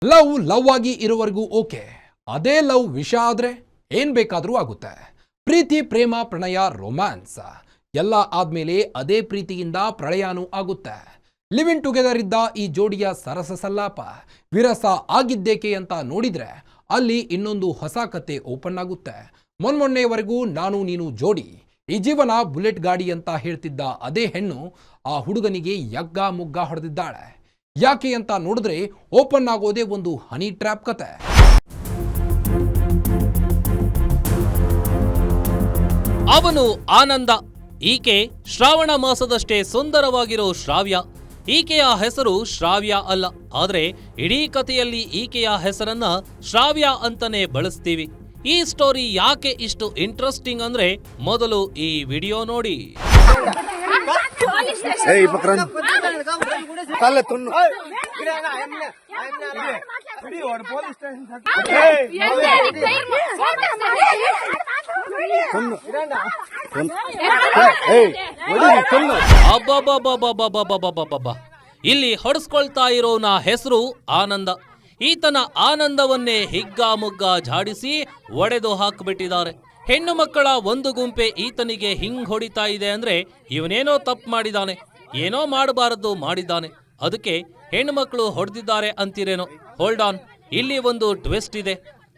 Love ಆಗಿ ಇರೋವರೆಗೂ okay, ಅದೇ ಲವ್ ವಿಷ ಆದ್ರೆ ಏನ್ ಬೇಕಾದ್ರೂ ಆಗುತ್ತೆ. ಪ್ರೀತಿ, ಪ್ರೇಮ, ಪ್ರಣಯ, ರೊಮ್ಯಾನ್ಸ್ ಎಲ್ಲ ಆದ್ಮೇಲೆ ಅದೇ ಪ್ರೀತಿಯಿಂದ ಪ್ರಳಯನೂ ಆಗುತ್ತೆ. ಲಿವ್ ಇನ್ ಟುಗೆದರ್ ಇದ್ದ ಈ ಜೋಡಿಯ ಸರಸ ಸಲ್ಲಾಪ ವಿರಸ ಆಗಿದ್ದೇಕೆ ಅಂತ ನೋಡಿದ್ರೆ ಅಲ್ಲಿ ಇನ್ನೊಂದು ಹೊಸ ಕತೆ ಓಪನ್ ಆಗುತ್ತೆ. ಮೊನ್ನೆಯವರೆಗೂ ನಾನು ನೀನು ಜೋಡಿ, ಈ ಜೀವನ ಬುಲೆಟ್ ಗಾಡಿ ಅಂತ ಹೇಳ್ತಿದ್ದ ಅದೇ ಹೆಣ್ಣು ಆ ಹುಡುಗನಿಗೆ ಯಗ್ಗ ಮುಗ್ಗ ಹೊಡೆದಿದ್ದಾಳೆ. ಯಾಕೆ ಅಂತ ನೋಡಿದ್ರೆ ಓಪನ್ ಆಗೋದೇ ಒಂದು ಹನಿ ಟ್ರ್ಯಾಪ್ ಕತೆ. ಅವನು ಆನಂದ, ಈಕೆ ಶ್ರಾವಣ ಮಾಸದಷ್ಟೇ ಸುಂದರವಾಗಿರೋ ಶ್ರಾವ್ಯ. ಈಕೆಯ ಹೆಸರು ಶ್ರಾವ್ಯ ಅಲ್ಲ, ಆದ್ರೆ ಇಡೀ ಕಥೆಯಲ್ಲಿ ಈಕೆಯ ಹೆಸರನ್ನ ಶ್ರಾವ್ಯ ಅಂತಾನೆ ಬಳಸ್ತೀವಿ. ಈ ಸ್ಟೋರಿ ಯಾಕೆ ಇಷ್ಟು ಇಂಟ್ರೆಸ್ಟಿಂಗ್ ಅಂದ್ರೆ ಮೊದಲು ಈ ವಿಡಿಯೋ ನೋಡಿ. ಅಬ್ಬಬ್ಬಬ್ಬಬ್ಬಬ್ಬಬ್ಬಬ್ಬಬ್ಬಬ್ಬ, ಇಲ್ಲಿ ಹೊಡೆಸ್ಕೊಳ್ತಾ ಇರೋನ ಹೆಸರು ಆನಂದ. ಈತನ ಆನಂದವನ್ನೇ ಹಿಗ್ಗಾಮುಗ್ಗ ಝಾಡಿಸಿ ಒಡೆದು ಹಾಕಿಬಿಟ್ಟಿದ್ದಾರೆ. ಹೆಣ್ಣು ಮಕ್ಕಳ ಒಂದು ಗುಂಪೆ ಈತನಿಗೆ ಹಿಂಗ್ ಹೊಡಿತಾ ಇದೆ ಅಂದ್ರೆ ಇವನೇನೋ ತಪ್ಪು ಮಾಡಿದಾನೆ, ಏನೋ ಮಾಡಬಾರದು ಮಾಡಿದ್ದಾನೆ, ಅದಕ್ಕೆ ಹೆಣ್ಣು ಮಕ್ಕಳು ಹೊಡೆದಿದ್ದಾರೆ ಅಂತೀರೇನೋ. ಹೋಲ್ಡ್ ಆನ್, ಇಲ್ಲಿ ಒಂದು ಟ್ವಿಸ್ಟ್ ಇದೆ.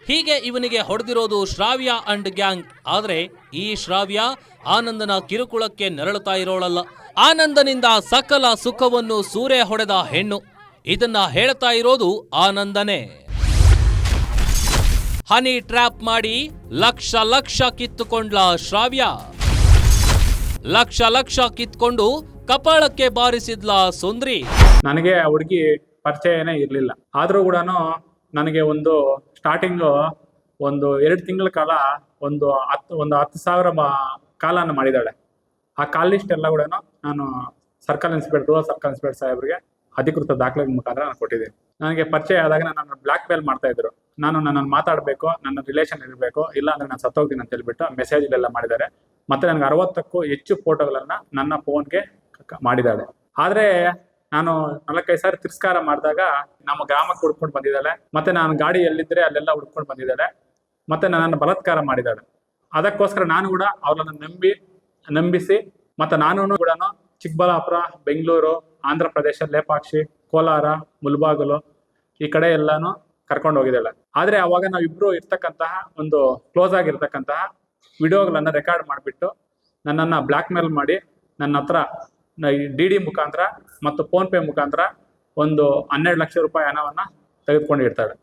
ಹೀಗೆ ಇವನಿಗೆ ಹೊಡೆದಿರೋದು ಶ್ರಾವ್ಯ ಅಂಡ್ ಗ್ಯಾಂಗ್. ಆದ್ರೆ ಈ ಶ್ರಾವ್ಯ ಆನಂದನ ಕಿರುಕುಳಕ್ಕೆ ನೆರಳುತ್ತಾ ಇರೋಳಲ್ಲ. ಆನಂದನಿಂದ ಸಕಲ ಸುಖವನ್ನು ಸೂರೆ ಹೊಡೆದ ಹೆಣ್ಣು. ಇದನ್ನ ಹೇಳ್ತಾ ಇರೋದು ಆನಂದನೇ. ಹನಿ ಟ್ರ್ಯಾಪ್ ಮಾಡಿ ಲಕ್ಷ ಲಕ್ಷ ಕಿತ್ತುಕೊಂಡ್ಲ ಶ್ರಾವ್ಯ. ಲಕ್ಷ ಲಕ್ಷ ಕಿತ್ಕೊಂಡು ಕಪಾಳಕ್ಕೆ ಬಾರಿಸಿದ್ಲ ಸುಂದ್ರಿ. ನನಗೆ ಆ ಹುಡುಗಿ ಪರಿಚಯನೇ ಇರಲಿಲ್ಲ, ಆದ್ರೂ ಕೂಡ ನನಗೆ ಒಂದು ಸ್ಟಾರ್ಟಿಂಗು ಒಂದು 2 ತಿಂಗಳ ಕಾಲ ಒಂದು 10,000 ಕಾಲನ್ನು ಮಾಡಿದ್ದಾಳೆ. ಆ ಕಾಲ್ ಲಿಸ್ಟ್ ಎಲ್ಲ ಕೂಡ ನಾನು ಸರ್ಕಲ್ ಇನ್ಸ್ಪೆಕ್ಟರ್ ಸಾಹೇಬ್ರಿಗೆ ಅಧಿಕೃತ ದಾಖಲೆ ಮುಖಾಂತರ ನಾನು ಕೊಟ್ಟಿದ್ದೀನಿ. ನನಗೆ ಪರಿಚಯ ಆದಾಗ ನನ್ನ ಬ್ಲ್ಯಾಕ್ ಮೇಲ್ ಮಾಡ್ತಾ ಇದ್ರು. ನನ್ನನ್ನು ಮಾತಾಡಬೇಕು, ನನ್ನ ರಿಲೇಷನ್ ಇರಬೇಕು, ಇಲ್ಲ ಅಂದ್ರೆ ನಾನು ಸತ್ತೋಗ್ತೀನಿ ಅಂತ ಹೇಳ್ಬಿಟ್ಟು ಮೆಸೇಜ್ಲೆಲ್ಲ ಮಾಡಿದ್ದಾರೆ. ಮತ್ತೆ ನನಗೆ 60ಕ್ಕೂ ಹೆಚ್ಚು ಫೋಟೋಗಳನ್ನ ನನ್ನ ಫೋನ್ಗೆ ಮಾಡಿದ್ದಾಳೆ. ಆದ್ರೆ ನಾನು 4-5 ಸಾರಿ ತಿರಸ್ಕಾರ ಮಾಡಿದಾಗ ನಮ್ಮ ಗ್ರಾಮಕ್ಕೆ ಹುಡ್ಕೊಂಡು ಬಂದಿದ್ದಾಳೆ. ಮತ್ತೆ ನಾನು ಗಾಡಿ ಎಲ್ಲಿದ್ರೆ ಅಲ್ಲೆಲ್ಲ ಹುಡ್ಕೊಂಡು ಬಂದಿದ್ದಾಳೆ. ಮತ್ತೆ ನನ್ನನ್ನು ಬಲಾತ್ಕಾರ ಮಾಡಿದ್ದಾಳೆ. ಅದಕ್ಕೋಸ್ಕರ ನಾನು ಕೂಡ ಅವಳನ್ನು ನಂಬಿಸಿ ಮತ್ತೆ ನಾನು ಕೂಡ ಚಿಕ್ಕಬಳ್ಳಾಪುರ, ಬೆಂಗಳೂರು, ಆಂಧ್ರ ಪ್ರದೇಶ, ಲೇಪಾಕ್ಷಿ, ಕೋಲಾರ, ಮುಲ್ಬಾಗಲು ಈ ಕಡೆ ಎಲ್ಲಾನು ಕರ್ಕೊಂಡು ಹೋಗಿದ್ದಾಳೆ. ಆದ್ರೆ ಅವಾಗ ನಾವಿಬ್ರು ಇರ್ತಕ್ಕಂತಹ ಒಂದು ಕ್ಲೋಸ್ ಆಗಿರ್ತಕ್ಕಂತಹ ವಿಡಿಯೋಗಳನ್ನ ರೆಕಾರ್ಡ್ ಮಾಡಿಬಿಟ್ಟು ನನ್ನನ್ನು ಬ್ಲ್ಯಾಕ್ ಮೇಲ್ ಮಾಡಿ ನನ್ನ ಹತ್ರ DD ಮುಖಾಂತರ ಮತ್ತು ಫೋನ್ ಪೇ ಮುಖಾಂತರ ಒಂದು 12 ಲಕ್ಷ ರೂಪಾಯಿ ಹಣವನ್ನು ತೆಗೆದುಕೊಂಡಿರ್ತಾಳೆ.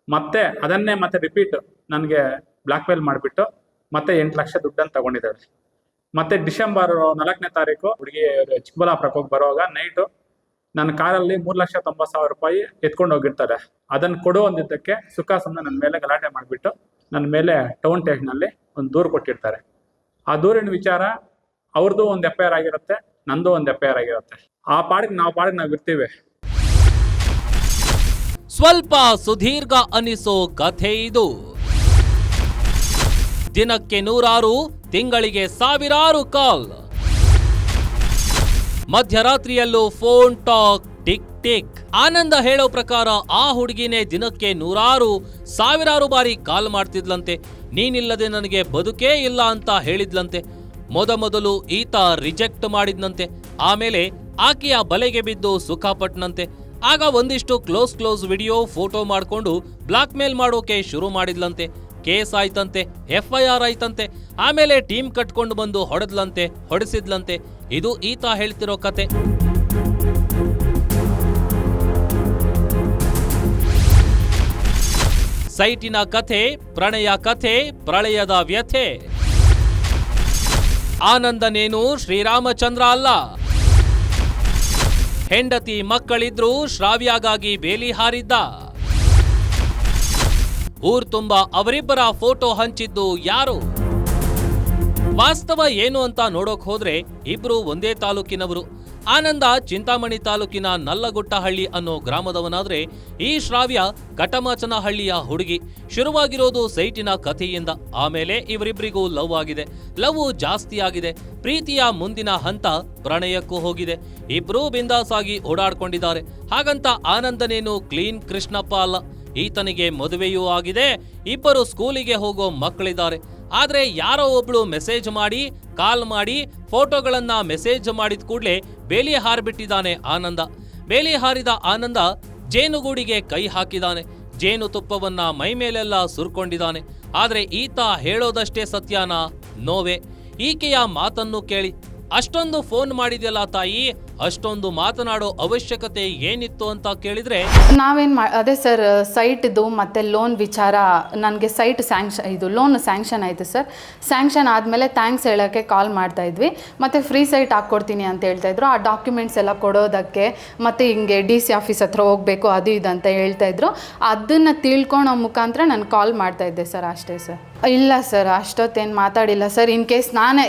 ಮತ್ತೆ ಅದನ್ನೇ ಮತ್ತೆ ರಿಪೀಟ್ ನನಗೆ ಬ್ಲ್ಯಾಕ್ ಮೇಲ್ ಮಾಡಿಬಿಟ್ಟು ಮತ್ತೆ 8 ಲಕ್ಷ ದುಡ್ಡನ್ನು ತಗೊಂಡಿದ್ದಾಳೆ. ಮತ್ತೆ ಡಿಸೆಂಬರ್ 4ನೇ ತಾರೀಕು ಹುಡುಗಿ ಚಿಕ್ಕಬಳ್ಳಾಪುರಕ್ಕೆ ಹೋಗಿ ಬರುವಾಗ ನೈಟು ನನ್ನ ಕಾರಲ್ಲಿ 3,90,000 ರೂಪಾಯಿ ಎತ್ಕೊಂಡು ಹೋಗಿರ್ತಾರೆ. ಅದನ್ನು ಕೊಡು ಅಂದಿದ್ದಕ್ಕೆ ಸುಖಾಸನ್ನ ನನ್ನ ಮೇಲೆ ಗಲಾಟೆ ಮಾಡಿಬಿಟ್ಟು ನನ್ನ ಮೇಲೆ ಟೌನ್ ಸ್ಟೇಷನಲ್ಲಿ ಒಂದು ದೂರು ಕೊಟ್ಟಿರ್ತಾರೆ. ಆ ದೂರಿನ ವಿಚಾರ ಅವ್ರದ್ದು ಒಂದು FIR ಆಗಿರುತ್ತೆ, ನಂದು ಒಂದು FIR ಆಗಿರುತ್ತೆ. ಆ ಪಾಡಿಗೆ ನಾವು ಇರ್ತೀವಿ. ಸ್ವಲ್ಪ ಸುದೀರ್ಘ ಅನಿಸೋ ಕಥೆ ಇದು. ದಿನಕ್ಕೆ 100, ತಿಂಗಳಿಗೆ 1000 ಕಾಲ್. ಮಧ್ಯರಾತ್ರಿಯಲ್ಲೂ ಫೋನ್ ಟಾಕ್, ಟಿಕ್ ಟಿಕ್. ಆನಂದ ಹೇಳೋ ಪ್ರಕಾರ ಆ ಹುಡುಗಿನೇ ದಿನಕ್ಕೆ 100,000 ಬಾರಿ ಕಾಲ್ ಮಾಡ್ತಿದ್ಲಂತೆ. ನೀನಿಲ್ಲದೆ ನನಗೆ ಬದುಕೇ ಇಲ್ಲ ಅಂತ ಹೇಳಿದ್ಲಂತೆ. ಮೊದಲು ಈತ ರಿಜೆಕ್ಟ್ ಮಾಡಿದ್ನಂತೆ. ಆಮೇಲೆ ಆಕೆಯ ಬಲೆಗೆ ಬಿದ್ದು ಸುಖಪಟ್ನಂತೆ. ಆಗ ಒಂದಿಷ್ಟು ಕ್ಲೋಸ್ ವಿಡಿಯೋ, ಫೋಟೋ ಮಾಡ್ಕೊಂಡು ಬ್ಲಾಕ್ ಮೇಲ್ ಮಾಡೋಕೆ ಶುರು ಮಾಡಿದ್ಲಂತೆ. ಕೇಸ್ ಆಯ್ತಂತೆ, FIR ಆಯ್ತಂತೆ. ಆಮೇಲೆ ಟೀಮ್ ಕಟ್ಕೊಂಡು ಬಂದು ಹೊಡೆಸಿದ್ಲಂತೆ. ಇದು ಈತ ಹೇಳ್ತಿರೋ ಕತೆ. ಸೈಟಿನ ಕಥೆ, ಪ್ರಣಯ ಕಥೆ, ಪ್ರಳಯದ ವ್ಯಥೆ. ಆನಂದನೇನು ಶ್ರೀರಾಮಚಂದ್ರ ಅಲ್ಲ. ಹೆಂಡತಿ ಮಕ್ಕಳಿದ್ರು ಶ್ರಾವ್ಯಗಾಗಿ ಬೇಲಿ ಹಾರಿದ್ದ. ಊರ್ ತುಂಬ ಅವರಿಬ್ಬರ ಫೋಟೋ ಹಂಚಿದ್ದು ಯಾರು? ವಾಸ್ತವ ಏನು ಅಂತ ನೋಡೋಕ್ ಹೋದ್ರೆ ಇಬ್ರು ಒಂದೇ ತಾಲೂಕಿನವರು. ಆನಂದ ಚಿಂತಾಮಣಿ ತಾಲೂಕಿನ ನಲ್ಲಗುಟ್ಟಹಳ್ಳಿ ಅನ್ನೋ ಗ್ರಾಮದವನಾದ್ರೆ ಈ ಶ್ರಾವ್ಯ ಕಟಮಾಚನಹಳ್ಳಿಯ ಹುಡುಗಿ. ಶುರುವಾಗಿರೋದು ಸೈಟಿನ ಕಥೆಯಿಂದ. ಆಮೇಲೆ ಇವರಿಬ್ಬರಿಗೂ ಲವ್ ಆಗಿದೆ. ಲವ್ ಜಾಸ್ತಿ ಆಗಿದೆ. ಪ್ರೀತಿಯ ಮುಂದಿನ ಹಂತ ಪ್ರಣಯಕ್ಕೂ ಹೋಗಿದೆ. ಇಬ್ರೂ ಬಿಂದಾಸ್ ಆಗಿ ಓಡಾಡ್ಕೊಂಡಿದ್ದಾರೆ. ಹಾಗಂತ ಆನಂದನೇನು ಕ್ಲೀನ್ ಕೃಷ್ಣಪ್ಪ ಅಲ್ಲ. ಈತನಿಗೆ ಮದುವೆಯೂ ಆಗಿದೆ. ಇಬ್ಬರು ಸ್ಕೂಲಿಗೆ ಹೋಗೋ ಮಕ್ಕಳಿದ್ದಾರೆ. ಆದ್ರೆ ಯಾರೋ ಒಬ್ಳು ಮೆಸೇಜ್ ಮಾಡಿ, ಕಾಲ್ ಮಾಡಿ, ಫೋಟೋಗಳನ್ನ ಮೆಸೇಜ್ ಮಾಡಿದ ಕೂಡಲೇ ಬೇಲಿ ಹಾರ್ಬಿಟ್ಟಿದ್ದಾನೆ ಆನಂದ. ಬೇಲಿ ಹಾರಿದ ಆನಂದ ಜೇನುಗೂಡಿಗೆ ಕೈ ಹಾಕಿದಾನೆ. ಜೇನು ತುಪ್ಪವನ್ನ ಮೈ ಮೇಲೆಲ್ಲ ಸುರ್ಕೊಂಡಿದ್ದಾನೆ. ಆದ್ರೆ ಈತ ಹೇಳೋದಷ್ಟೇ ಸತ್ಯನಾ? ನೋವೇ. ಈಕೆಯ ಮಾತನ್ನು ಕೇಳಿ. ಅಷ್ಟೊಂದು ಫೋನ್ ಮಾಡಿದ್ಯಲ್ಲ ತಾಯಿ, ಅಷ್ಟೊಂದು ಮಾತನಾಡೋ ಅವಶ್ಯಕತೆ ಏನಿತ್ತು ಅಂತ ಕೇಳಿದ್ರೆ, ಅದೇ ಸರ್, ಸೈಟ್ದು ಮತ್ತು ಲೋನ್ ವಿಚಾರ, ನನಗೆ ಸೈಟ್ ಲೋನ್ ಸ್ಯಾಂಕ್ಷನ್ ಆಯಿತು ಸರ್. ಸ್ಯಾಂಕ್ಷನ್ ಆದಮೇಲೆ ಥ್ಯಾಂಕ್ಸ್ ಹೇಳೋಕ್ಕೆ ಕಾಲ್ ಮಾಡ್ತಾಯಿದ್ವಿ. ಮತ್ತು ಫ್ರೀ ಸೈಟ್ ಹಾಕ್ಕೊಡ್ತೀನಿ ಅಂತ ಹೇಳ್ತಾಯಿದ್ರು. ಆ ಡಾಕ್ಯುಮೆಂಟ್ಸ್ ಎಲ್ಲ ಕೊಡೋದಕ್ಕೆ ಮತ್ತು ಹಿಂಗೆ DC ಆಫೀಸ್ ಹತ್ರ ಹೋಗಬೇಕು ಅದು ಇದು ಅಂತ ಹೇಳ್ತಾಯಿದ್ರು. ಅದನ್ನು ತಿಳ್ಕೊಳೋ ಮುಖಾಂತರ ನಾನು ಕಾಲ್ ಮಾಡ್ತಾಯಿದ್ದೆ ಸರ್, ಅಷ್ಟೇ ಸರ್. ಇಲ್ಲ ಸರ್, ಅಷ್ಟೊತ್ತೇನು ಮಾತಾಡಿಲ್ಲ ಸರ್. ಇನ್ ಕೇಸ್ ನಾನು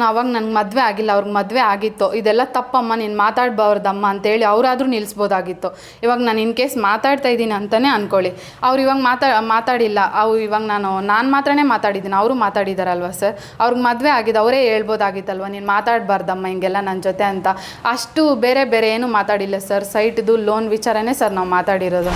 ಅವಾಗ ನನಗೆ ಮದುವೆ ಆಗಿಲ್ಲ, ಅವ್ರಿಗೆ ಮದುವೆ ಆಗಿತ್ತು. ಇದೆಲ್ಲ ತಪ್ಪಮ್ಮ, ನೀನು ಮಾತಾಡ್ಬಾರ್ದಮ್ಮ ಅಂತೇಳಿ ಅವರಾದ್ರೂ ನಿಲ್ಲಿಸ್ಬೋದಾಗಿತ್ತು. ಇವಾಗ ನಾನು ಇನ್ ಕೇಸ್ ಮಾತಾಡ್ತಾ ಇದ್ದೀನಿ ಅಂತಲೇ ಅಂದ್ಕೊಳ್ಳಿ. ಅವ್ರು ಇವಾಗ ಮಾತಾಡಿಲ್ಲ. ಇವಾಗ ನಾನು ಮಾತ್ರನೇ ಮಾತಾಡಿದ್ದೀನಿ, ಅವರು ಮಾತಾಡಿದಾರಲ್ವ ಸರ್. ಅವ್ರಿಗೆ ಮದುವೆ ಆಗಿದೆ, ಅವರೇ ಹೇಳ್ಬೋದಾಗಿತ್ತಲ್ವ, ನೀನು ಮಾತಾಡಬಾರ್ದಮ್ಮ ಹಿಂಗೆಲ್ಲ ನನ್ನ ಜೊತೆ ಅಂತ. ಅಷ್ಟು ಬೇರೆ ಏನೂ ಮಾತಾಡಿಲ್ಲ ಸರ್. ಸೈಟ್ದು ಲೋನ್ ವಿಚಾರನೇ ಸರ್ ನಾವು ಮಾತಾಡಿರೋದು.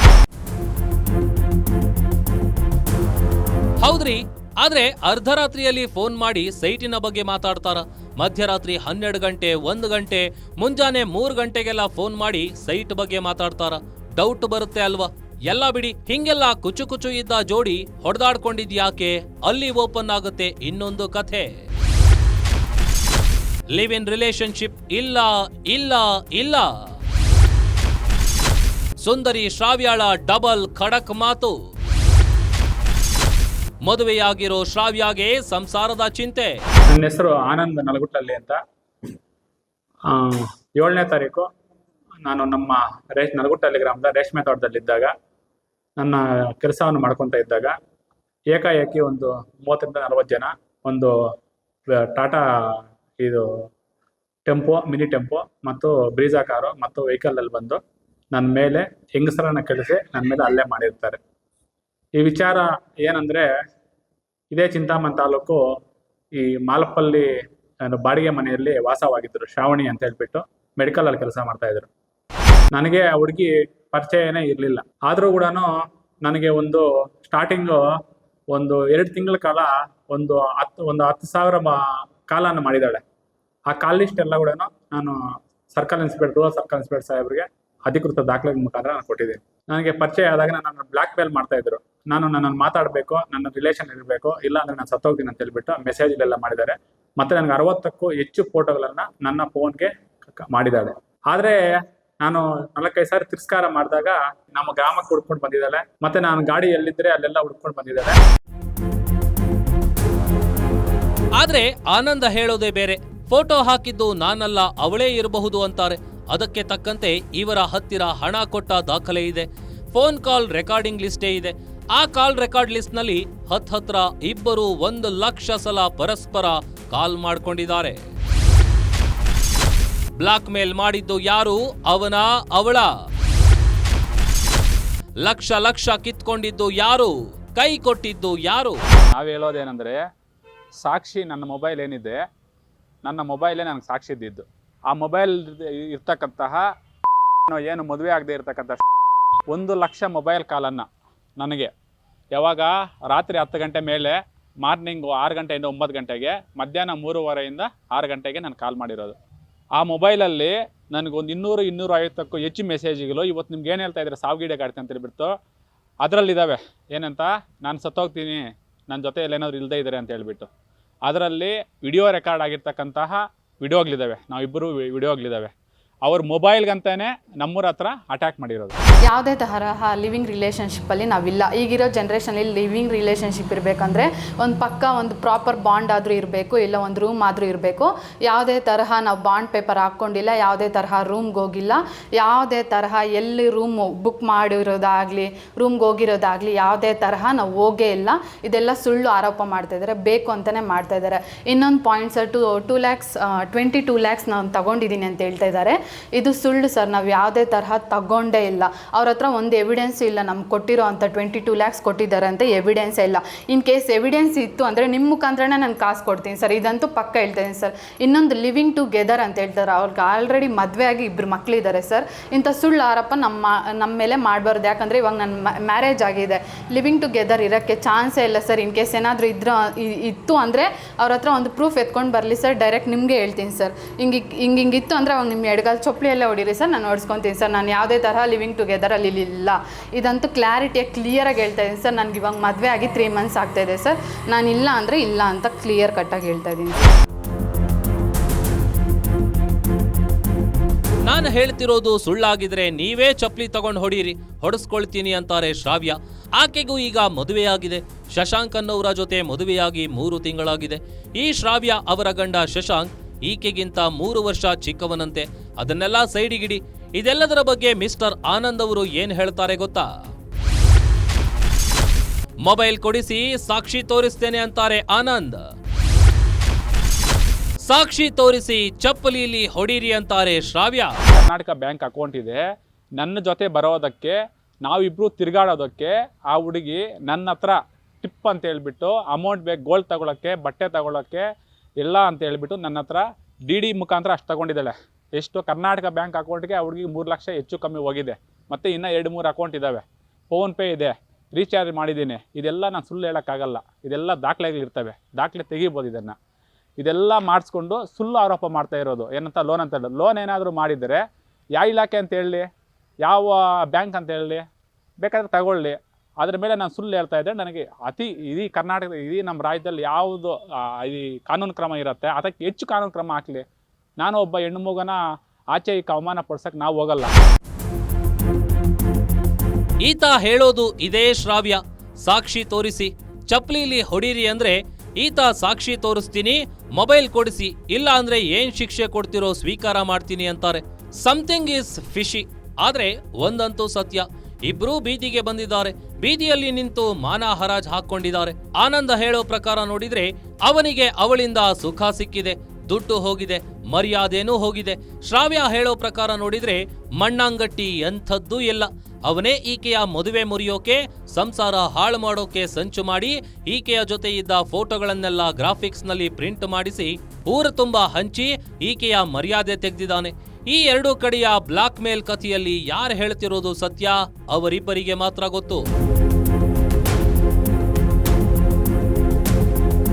ಹೌದ್ರಿ. ಆದ್ರೆ ಅರ್ಧರಾತ್ರಿಯಲ್ಲಿ ಫೋನ್ ಮಾಡಿ ಸೈಟಿನ ಬಗ್ಗೆ ಮಾತಾಡ್ತಾರ? ಮಧ್ಯರಾತ್ರಿ 12 ಗಂಟೆ, 1 ಗಂಟೆ, ಮುಂಜಾನೆ 3 ಗಂಟೆಗೆಲ್ಲ ಫೋನ್ ಮಾಡಿ ಸೈಟ್ ಬಗ್ಗೆ ಮಾತಾಡ್ತಾರ? ಡೌಟ್ ಬರುತ್ತೆ ಅಲ್ವಾ? ಎಲ್ಲ ಬಿಡಿ, ಹಿಂಗೆಲ್ಲ ಕುಚು ಇದ್ದ ಜೋಡಿ ಹೊಡೆದಾಡ್ಕೊಂಡಿದ್ಯಾಕೆ? ಅಲ್ಲಿ ಓಪನ್ ಆಗುತ್ತೆ ಇನ್ನೊಂದು ಕಥೆ. ಲಿವ್ ಇನ್ ರಿಲೇಶನ್ಶಿಪ್ ಇಲ್ಲ ಇಲ್ಲ ಇಲ್ಲ. ಸುಂದರಿ ಶ್ರಾವ್ಯಾಳ ಡಬಲ್ ಖಡಕ್ ಮಾತು. ಮದುವೆಯಾಗಿರೋ ಶ್ರಾವ್ಯಾಗೆ ಸಂಸಾರದ ಚಿಂತೆ. ನನ್ನ ಹೆಸರು ಆನಂದ್ ನಲಗುಟ್ಟಲ್ಲಿ ಅಂತ. 7ನೇ ತಾರೀಕು ನಾನು ನಮ್ಮ ನಲಗುಟ್ಟಲ್ಲಿ ಗ್ರಾಮದ ರೇಷ್ಮೆ ತೋಟದಲ್ಲಿದ್ದಾಗ, ನನ್ನ ಕೆಲಸವನ್ನು ಮಾಡ್ಕೊತಾ ಇದ್ದಾಗ, ಏಕಾಏಕಿ ಒಂದು 30ರಿಂದ 40 ಜನ ಒಂದು ಟಾಟಾ ಟೆಂಪೋ, ಮಿನಿ ಟೆಂಪೋ ಮತ್ತು ಬ್ರೀಜಾ ಕಾರು ಮತ್ತು ವೆಹಿಕಲಲ್ಲಿ ಬಂದು ನನ್ನ ಮೇಲೆ ಹೆಂಗಸರನ್ನ ಕಳಿಸಿ ನನ್ನ ಮೇಲೆ ಹಲ್ಲೆ ಮಾಡಿರ್ತಾರೆ. ಈ ವಿಚಾರ ಏನಂದರೆ, ಇದೇ ಚಿಂತಾಮಣಿ ತಾಲೂಕು ಈ ಮಾಲಪ್ಪಲ್ಲಿ ಬಾಡಿಗೆ ಮನೆಯಲ್ಲಿ ವಾಸವಾಗಿದ್ದರು. ಶ್ರಾವಣಿ ಅಂತ ಹೇಳ್ಬಿಟ್ಟು ಮೆಡಿಕಲಲ್ಲಿ ಕೆಲಸ ಮಾಡ್ತಾಯಿದ್ರು. ನನಗೆ ಆ ಹುಡುಗಿ ಪರಿಚಯನೇ ಇರಲಿಲ್ಲ. ಆದರೂ ಕೂಡ ನನಗೆ ಸ್ಟಾರ್ಟಿಂಗು 2 ತಿಂಗಳ ಕಾಲ ಒಂದು 10,000 ಕಾಲನ್ನು ಮಾಡಿದ್ದಾಳೆ. ಆ ಕಾಲ್ ಲಿಸ್ಟ್ ಎಲ್ಲ ಕೂಡ ನಾನು ರೂರಲ್ ಸರ್ಕಲ್ ಇನ್ಸ್ಪೆಕ್ಟರ್ ಸಾಹೇಬ್ರಿಗೆ ಅಧಿಕೃತ ದಾಖಲೆ ಮುಖಾಂತರ ನಾನು ಕೊಟ್ಟಿದ್ದೀನಿ. ನನಗೆ ಪರಿಚಯ ಆದಾಗ ನನ್ನನ್ನು ಬ್ಲ್ಯಾಕ್ ಮೇಲ್ ಮಾಡ್ತಾ ಇದ್ರು. ನನ್ನನ್ನು ಮಾತಾಡಬೇಕು, ನನ್ನ ರಿಲೇಷನ್ ಇರಬೇಕು, ಇಲ್ಲ ಅಂದರೆ ನಾನು ಸತ್ತೋಗ್ತೀನಿ ಅಂತ ಹೇಳ್ಬಿಟ್ಟು ಮೆಸೇಜ್ಗಳೆಲ್ಲ ಮಾಡಿದ್ದಾರೆ. ಮತ್ತು ನನಗೆ 60ಕ್ಕೂ ಹೆಚ್ಚು ಫೋಟೋಗಳನ್ನು ನನ್ನ ಫೋನ್ಗೆ ಮಾಡಿದ್ದಾಳೆ. ಆದರೆ ನಾನು 4-5 ಸಾರಿ ತಿರಸ್ಕಾರ ಮಾಡಿದಾಗ ನಮ್ಮ ಗ್ರಾಮಕ್ಕೆ ಹುಡ್ಕೊಂಡು ಬಂದಿದ್ದಾಳೆ. ಮತ್ತು ನಾನು ಗಾಡಿ ಎಲ್ಲಿದ್ದರೆ ಅಲ್ಲೆಲ್ಲ ಹುಡ್ಕೊಂಡು ಬಂದಿದ್ದಾಳೆ. ಆದ್ರೆ ಆನಂದ ಹೇಳೋದೇ ಬೇರೆ. ಫೋಟೋ ಹಾಕಿದ್ದು ನಾನಲ್ಲ, ಅವಳೇ ಇರಬಹುದು ಅಂತಾರೆ. ಅದಕ್ಕೆ ತಕ್ಕಂತೆ ಇವರ ಹತ್ತಿರ ಹಣ ಕೊಟ್ಟ ದಾಖಲೆ ಇದೆ. ಫೋನ್ ಕಾಲ್ ರೆಕಾರ್ಡಿಂಗ್ ಲಿಸ್ಟೇ ಇದೆ. ಆ ಕಾಲ್ ರೆಕಾರ್ಡ್ ಲಿಸ್ಟ್ ನಲ್ಲಿ ಹತ್ರ ಇಬ್ಬರು 1 ಲಕ್ಷ ಸಲ ಪರಸ್ಪರ ಕಾಲ್ ಮಾಡ್ಕೊಂಡಿದ್ದಾರೆ. ಬ್ಲಾಕ್ ಮೇಲ್ ಮಾಡಿದ್ದು ಯಾರು? ಅವಳ? ಲಕ್ಷ ಕಿತ್ಕೊಂಡಿದ್ದು ಯಾರು? ಕೈ ಕೊಟ್ಟಿದ್ದು ಯಾರು? ನಾವು ಹೇಳೋದೇನೆಂದರೆ, ಸಾಕ್ಷಿ ನನ್ನ ಮೊಬೈಲ್ ಏನಿದೆ, ನನ್ನ ಮೊಬೈಲೇ ನನಗೆ ಸಾಕ್ಷಿ ಇದ್ದಿದ್ದು. ಆ ಮೊಬೈಲ್ ಇರ್ತಕ್ಕಂತಹ ಏನು ಮದುವೆ ಆಗದೆ ಇರ್ತಕ್ಕಂಥ 1 ಲಕ್ಷ ಮೊಬೈಲ್ ಕಾಲನ್ನು ನನಗೆ ಯಾವಾಗ ರಾತ್ರಿ 10 ಗಂಟೆ ಮೇಲೆ ಮಾರ್ನಿಂಗು 6 ಗಂಟೆಯಿಂದ 9 ಗಂಟೆಗೆ, ಮಧ್ಯಾಹ್ನ 3:15ರಿಂದ 6 ಗಂಟೆಗೆ ನಾನು ಕಾಲ್ ಮಾಡಿರೋದು. ಆ ಮೊಬೈಲಲ್ಲಿ ನನಗೊಂದು 200-250ಕ್ಕೂ ಹೆಚ್ಚು ಮೆಸೇಜ್ಗಳು. ಇವತ್ತು ನಿಮ್ಗೆ ಏನು ಹೇಳ್ತಾ ಇದ್ದಾರೆ, ಸಾವಿಗೀಡೆ ಗಾಡ್ತೀನಿ ಅಂತ ಹೇಳ್ಬಿಟ್ಟು ಅದರಲ್ಲಿದ್ದಾವೆ. ಏನಂತ, ನಾನು ಸತ್ತೋಗ್ತೀನಿ, ನನ್ನ ಜೊತೆಯಲ್ಲಿ ಏನಾದ್ರು ಇಲ್ಲದೇ ಇದ್ದಾರೆ ಅಂತ ಹೇಳ್ಬಿಟ್ಟು. ಅದರಲ್ಲಿ ವಿಡಿಯೋ ರೆಕಾರ್ಡ್ ಆಗಿರ್ತಕ್ಕಂತಹ ವಿಡಿಯೋಗಳಿದ್ದಾವೆ. ನಾವಿಬ್ಬರು ವಿಡಿಯೋಗಳಿದ್ದಾವೆ. ಅವ್ರ ಮೊಬೈಲ್ಗಂತಾನೆ ನಮ್ಮೂರ ಹತ್ರ ಅಟ್ಯಾಕ್ ಮಾಡಿರೋದು. ಯಾವುದೇ ತರಹ ಲಿವಿಂಗ್ ರಿಲೇಷನ್ಶಿಪ್ಪಲ್ಲಿ ನಾವಿಲ್ಲ. ಈಗಿರೋ ಜನ್ರೇಷನಲ್ಲಿ ಲಿವಿಂಗ್ ರಿಲೇಷನ್ಶಿಪ್ ಇರಬೇಕಂದ್ರೆ ಒಂದು ಪ್ರಾಪರ್ ಬಾಂಡ್ ಆದರೂ ಇರಬೇಕು, ಇಲ್ಲ ಒಂದು ರೂಮ್ ಆದರೂ ಇರಬೇಕು. ಯಾವುದೇ ತರಹ ನಾವು ಬಾಂಡ್ ಪೇಪರ್ ಹಾಕ್ಕೊಂಡಿಲ್ಲ, ಯಾವುದೇ ತರಹ ರೂಮ್ಗೆ ಹೋಗಿಲ್ಲ, ಯಾವುದೇ ತರಹ ಎಲ್ಲಿ ರೂಮ್ ಬುಕ್ ಮಾಡಿರೋದಾಗಲಿ ರೂಮ್ಗೆ ಹೋಗಿರೋದಾಗಲಿ ಯಾವುದೇ ತರಹ ನಾವು ಹೋಗೇ ಇಲ್ಲ. ಇದೆಲ್ಲ ಸುಳ್ಳು ಆರೋಪ ಮಾಡ್ತಾಯಿದ್ದಾರೆ, ಬೇಕು ಅಂತಲೇ ಮಾಡ್ತಾಯಿದ್ದಾರೆ. ಇನ್ನೊಂದು ಪಾಯಿಂಟ್ ಸರ್, 22 lakhs ನಾನು ತಗೊಂಡಿದ್ದೀನಿ ಅಂತ ಹೇಳ್ತಾ ಇದ್ದಾರೆ. ಇದು ಸುಳ್ಳು ಸರ್, ನಾವು ಯಾವುದೇ ತರಹ ತಗೊಂಡೇ ಇಲ್ಲ. ಅವ್ರ ಹತ್ರ ಒಂದು ಎವಿಡೆನ್ಸ್ ಇಲ್ಲ ನಮ್ಗೆ ಕೊಟ್ಟಿರೋ ಅಂಥ 22 lakhs ಕೊಟ್ಟಿದ್ದಾರೆ ಅಂತ ಎವಿಡೆನ್ಸೇ ಇಲ್ಲ. ಇನ್ ಕೇಸ್ ಎವಿಡೆನ್ಸ್ ಇತ್ತು ಅಂದರೆ ನಿಮ್ಮ ಮುಖಾಂತರನೇ ನಾನು ಕಾಸು ಕೊಡ್ತೀನಿ ಸರ್, ಇದಂತೂ ಪಕ್ಕ ಹೇಳ್ತಾ ಇದ್ದೀನಿ ಸರ್. ಇನ್ನೊಂದು ಲಿವಿಂಗ್ ಟುಗೆದರ್ ಅಂತ ಹೇಳ್ತಾರೆ, ಅವ್ರಿಗೆ ಆಲ್ರೆಡಿ ಮದುವೆ ಆಗಿ 2 ಮಕ್ಕಳಿದ್ದಾರೆ ಸರ್. ಇಂಥ ಸುಳ್ಳು ಆರೋಪ ನಮ್ಮ ಮೇಲೆ ಮಾಡಬಾರ್ದು. ಯಾಕಂದರೆ ಇವಾಗ ನನ್ನ ಮ್ಯಾರೇಜ್ ಆಗಿದೆ, ಲಿವಿಂಗ್ ಟುಗೆದರ್ ಇರೋಕ್ಕೆ ಚಾನ್ಸೇ ಇಲ್ಲ ಸರ್. ಇನ್ ಕೇಸ್ ಏನಾದರೂ ಇತ್ತು ಅಂದರೆ ಅವ್ರ ಹತ್ರ ಒಂದು ಪ್ರೂಫ್ ಎತ್ಕೊಂಡು ಬರಲಿ ಸರ್, ಡೈರೆಕ್ಟ್ ನಿಮಗೆ ಹೇಳ್ತೀನಿ ಸರ್. ಹಿಂಗಿತ್ತು ಅಂದರೆ ಅವಾಗ ನಿಮ್ಮ ಎಡಗಾಲ ಚೊಪ್ಲಿಯಲ್ಲೇ ಹೊಡೀರಿ ಸರ್, ನಾನು ನೋಡ್ಸ್ಕೊತೀನಿ ಸರ್. ನಾನು ಯಾವುದೇ ತರಹ ಲಿವಿಂಗ್ ಟುಗೆದರ್ ಅಲ್ಲಿ ಇಲ್ಲ, ಇದಂತೂ ಕ್ಲಿಯರಾಗಿ ಹೇಳ್ತಾ ಇದ್ದೀನಿ ಸರ್. ನನಗೆ ಇವಾಗ ಮದುವೆ ಆಗಿ 3 months ಆಗ್ತಾಯಿದೆ ಸರ್. ನಾನು ಇಲ್ಲ ಅಂದರೆ ಇಲ್ಲ ಅಂತ ಕ್ಲಿಯರ್ ಕಟ್ಟಾಗಿ ಹೇಳ್ತಾ ಇದ್ದೀನಿ. ನಾನು ಹೇಳ್ತಿರೋದು ಸುಳ್ಳಾಗಿದ್ರೆ ನೀವೇ ಚಪ್ಪಲಿ ತಗೊಂಡು ಹೊಡೆಸ್ಕೊಳ್ತೀನಿ ಅಂತಾರೆ ಶ್ರಾವ್ಯ. ಆಕೆಗೂ ಈಗ ಮದುವೆಯಾಗಿದೆ. ಶಶಾಂಕ್ ಅನ್ನೋರ ಜೊತೆ ಮದುವೆಯಾಗಿ 3 ತಿಂಗಳಾಗಿದೆ. ಈ ಶ್ರಾವ್ಯ ಅವರ ಗಂಡ ಶಶಾಂಕ್ ಈಕೆಗಿಂತ 3 ವರ್ಷ ಚಿಕ್ಕವನಂತೆ. ಅದನ್ನೆಲ್ಲ ಸೈಡಿಗಿಡಿ. ಇದೆಲ್ಲದರ ಬಗ್ಗೆ ಮಿಸ್ಟರ್ ಆನಂದ್ ಅವರು ಏನ್ ಹೇಳ್ತಾರೆ ಗೊತ್ತಾ? ಮೊಬೈಲ್ ಕೊಡಿಸಿ ಸಾಕ್ಷಿ ತೋರಿಸ್ತೇನೆ ಅಂತಾರೆ ಆನಂದ್. ಸಾಕ್ಷಿ ತೋರಿಸಿ ಚಪ್ಪಲಿಯಲ್ಲಿ ಹೊಡೀರಿ ಅಂತಾರೆ ಶ್ರಾವ್ಯ. ಕರ್ನಾಟಕ ಬ್ಯಾಂಕ್ ಅಕೌಂಟ್ ಇದೆ, ನನ್ನ ಜೊತೆ ಬರೋದಕ್ಕೆ, ನಾವಿಬ್ರು ತಿರುಗಾಡೋದಕ್ಕೆ ಆ ಹುಡುಗಿ ನನ್ನ ಹತ್ರ ಟಿಪ್ ಅಂತ ಹೇಳ್ಬಿಟ್ಟು ಅಮೌಂಟ್ ಬೇಕು, ಗೋಲ್ಡ್ ತಗೊಳಕ್ಕೆ, ಬಟ್ಟೆ ತಗೊಳಕ್ಕೆ ಎಲ್ಲ ಅಂತ ಹೇಳ್ಬಿಟ್ಟು ನನ್ನ ಹತ್ರ DD ಮುಖಾಂತರ ಅಷ್ಟು ತಗೊಂಡಿದ್ದಾಳೆ. ಎಷ್ಟು? ಕರ್ನಾಟಕ ಬ್ಯಾಂಕ್ ಅಕೌಂಟ್ಗೆ ಆ ಹುಡುಗಿಗೆ 3 ಲಕ್ಷ ಹೆಚ್ಚು ಕಮ್ಮಿ ಹೋಗಿದೆ. ಮತ್ತು ಇನ್ನೂ 2-3 ಅಕೌಂಟ್ ಇದ್ದಾವೆ, ಫೋನ್ಪೇ ಇದೆ, ರೀಚಾರ್ಜ್ ಮಾಡಿದ್ದೀನಿ. ಇದೆಲ್ಲ ನಾನು ಸುಳ್ಳು ಹೇಳೋಕ್ಕಾಗಲ್ಲ, ಇದೆಲ್ಲ ದಾಖಲೆಗಳಿರ್ತವೆ, ದಾಖಲೆ ತೆಗಿಬೋದು. ಇದೆಲ್ಲ ಮಾಡಿಸ್ಕೊಂಡು ಸುಳ್ಳು ಆರೋಪ ಮಾಡ್ತಾ ಇರೋದು. ಏನಂತ ಲೋನ್ ಅಂತ ಹೇಳಿ, ಲೋನ್ ಏನಾದರೂ ಮಾಡಿದರೆ ಯಾವ ಇಲಾಖೆ ಅಂತ ಹೇಳಿ, ಯಾವ ಬ್ಯಾಂಕ್ ಅಂತ ಹೇಳಿ, ಬೇಕಾದರೆ ತಗೊಳ್ಳಿ. ಅದ್ರ ಮೇಲೆ ನಾನು ಸುಳ್ಳು ಹೇಳ್ತಾ ಇದ್ದೆ. ನನಗೆ ಇಡೀ ಕರ್ನಾಟಕದ, ಇಡೀ ನಮ್ಮ ರಾಜ್ಯದಲ್ಲಿ ಯಾವುದು ಈ ಕಾನೂನು ಕ್ರಮ ಇರುತ್ತೆ ಅದಕ್ಕೆ ಹೆಚ್ಚು ಕಾನೂನು ಕ್ರಮ ಹಾಕಲಿ. ನಾನು ಒಬ್ಬ ಹೆಣ್ಣು ಮಗನ ಆಚೆ ಈ ಅವಮಾನ ಪಡ್ಸಕ್ಕೆ ನಾವು ಹೋಗಲ್ಲ. ಈತ ಹೇಳೋದು ಇದೇ ಶ್ರಾವ್ಯ. ಸಾಕ್ಷಿ ತೋರಿಸಿ ಚಪ್ಲಿಲಿ ಹೊಡೀರಿ ಅಂದ್ರೆ ಈತ ಸಾಕ್ಷಿ ತೋರಿಸ್ತೀನಿ, ಮೊಬೈಲ್ ಕೊಡಿಸಿ, ಇಲ್ಲ ಅಂದ್ರೆ ಏನ್ ಶಿಕ್ಷೆ ಕೊಡ್ತಿರೋ ಸ್ವೀಕಾರ ಮಾಡ್ತೀನಿ ಅಂತಾರೆ. Something is fishy. ಆದ್ರೆ ಒಂದಂತೂ ಸತ್ಯ, ಇಬ್ರೂ ಬೀದಿಗೆ ಬಂದಿದ್ದಾರೆ. ಬೀದಿಯಲ್ಲಿ ನಿಂತು ಮಾನ ಹರಾಜ್ ಹಾಕೊಂಡಿದ್ದಾರೆ. ಆನಂದ ಹೇಳೋ ಪ್ರಕಾರ ನೋಡಿದ್ರೆ ಅವನಿಗೆ ಅವಳಿಂದ ಸುಖ ಸಿಕ್ಕಿದೆ, ದುಡ್ಡು ಹೋಗಿದೆ, ಮರ್ಯಾದೆನೂ ಹೋಗಿದೆ. ಶ್ರಾವ್ಯ ಹೇಳೋ ಪ್ರಕಾರ ನೋಡಿದ್ರೆ ಮಣ್ಣಂಗಟ್ಟಿ ಎಂಥದ್ದೂ ಇಲ್ಲ. ಅವನೇ ಈಕೆಯ ಮದುವೆ ಮುರಿಯೋಕೆ, ಸಂಸಾರ ಹಾಳು ಮಾಡೋಕೆ ಸಂಚು ಮಾಡಿ ಈಕೆಯ ಜೊತೆ ಇದ್ದ ಫೋಟೋಗಳನ್ನೆಲ್ಲ ಗ್ರಾಫಿಕ್ಸ್ನಲ್ಲಿ ಪ್ರಿಂಟ್ ಮಾಡಿಸಿ ಊರ ತುಂಬ ಹಂಚಿ ಈಕೆಯ ಮರ್ಯಾದೆ ತೆಗೆದಿದ್ದಾನೆ. ಈ 2 ಕಡೆಯ ಬ್ಲಾಕ್ ಮೇಲ್ ಕಥೆಯಲ್ಲಿ ಯಾರು ಹೇಳ್ತಿರೋದು ಸತ್ಯ ಅವರಿಬ್ಬರಿಗೆ ಮಾತ್ರ ಗೊತ್ತು.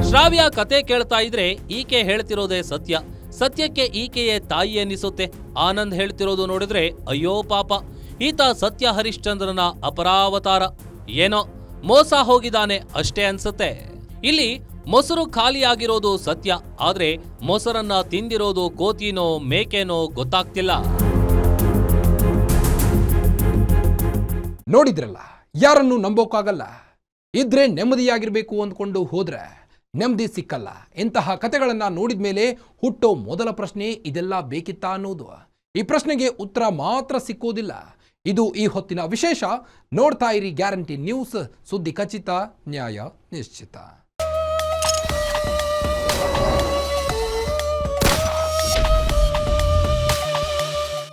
ಶ್ರಾವ್ಯ ಕತೆ ಕೇಳ್ತಾ ಇದ್ರೆ ಈಕೆ ಹೇಳ್ತಿರೋದೇ ಸತ್ಯ. ಸತ್ಯಕ್ಕೆ ಈಕೆಯೇ ತಾಯಿ ಎನ್ನಿಸುತ್ತೆ. ಆನಂದ್ ಹೇಳ್ತಿರೋದು ನೋಡಿದ್ರೆ ಅಯ್ಯೋ ಪಾಪ, ಈತ ಸತ್ಯ ಹರಿಶ್ಚಂದ್ರನ ಅಪರಾವತಾರ. ಏನೋ ಮೋಸ ಹೋಗಿದ್ದಾನೆ ಅಷ್ಟೇ ಅನ್ಸುತ್ತೆ. ಇಲ್ಲಿ ಮೊಸರು ಖಾಲಿಯಾಗಿರೋದು ಸತ್ಯ, ಆದ್ರೆ ಮೊಸರನ್ನ ತಿಂದಿರೋದು ಕೋತಿನೋ ಮೇಕೆನೋ ಗೊತ್ತಾಗ್ತಿಲ್ಲ. ನೋಡಿದ್ರಲ್ಲ, ಯಾರನ್ನು ನಂಬೋಕ್ಕಾಗಲ್ಲ. ಇದ್ರೆ ನೆಮ್ಮದಿಯಾಗಿರ್ಬೇಕು ಅಂದ್ಕೊಂಡು ಹೋದ್ರೆ ನೆಮ್ಮದಿ ಸಿಕ್ಕಲ್ಲ. ಇಂತಹ ಕತೆಗಳನ್ನ ನೋಡಿದ ಮೇಲೆ ಹುಟ್ಟೋ ಮೊದಲ ಪ್ರಶ್ನೆ ಇದೆಲ್ಲ ಬೇಕಿತ್ತಾ ಅನ್ನೋದು. ಈ ಪ್ರಶ್ನೆಗೆ ಉತ್ತರ ಮಾತ್ರ ಸಿಕ್ಕೋದಿಲ್ಲ. ಇದು ಈ ಹೊತ್ತಿನ ವಿಶೇಷ. ನೋಡ್ತಾ ಇರಿ ಗ್ಯಾರಂಟಿ ನ್ಯೂಸ್, ಸುದ್ದಿ ಖಚಿತ, ನ್ಯಾಯ ನಿಶ್ಚಿತ.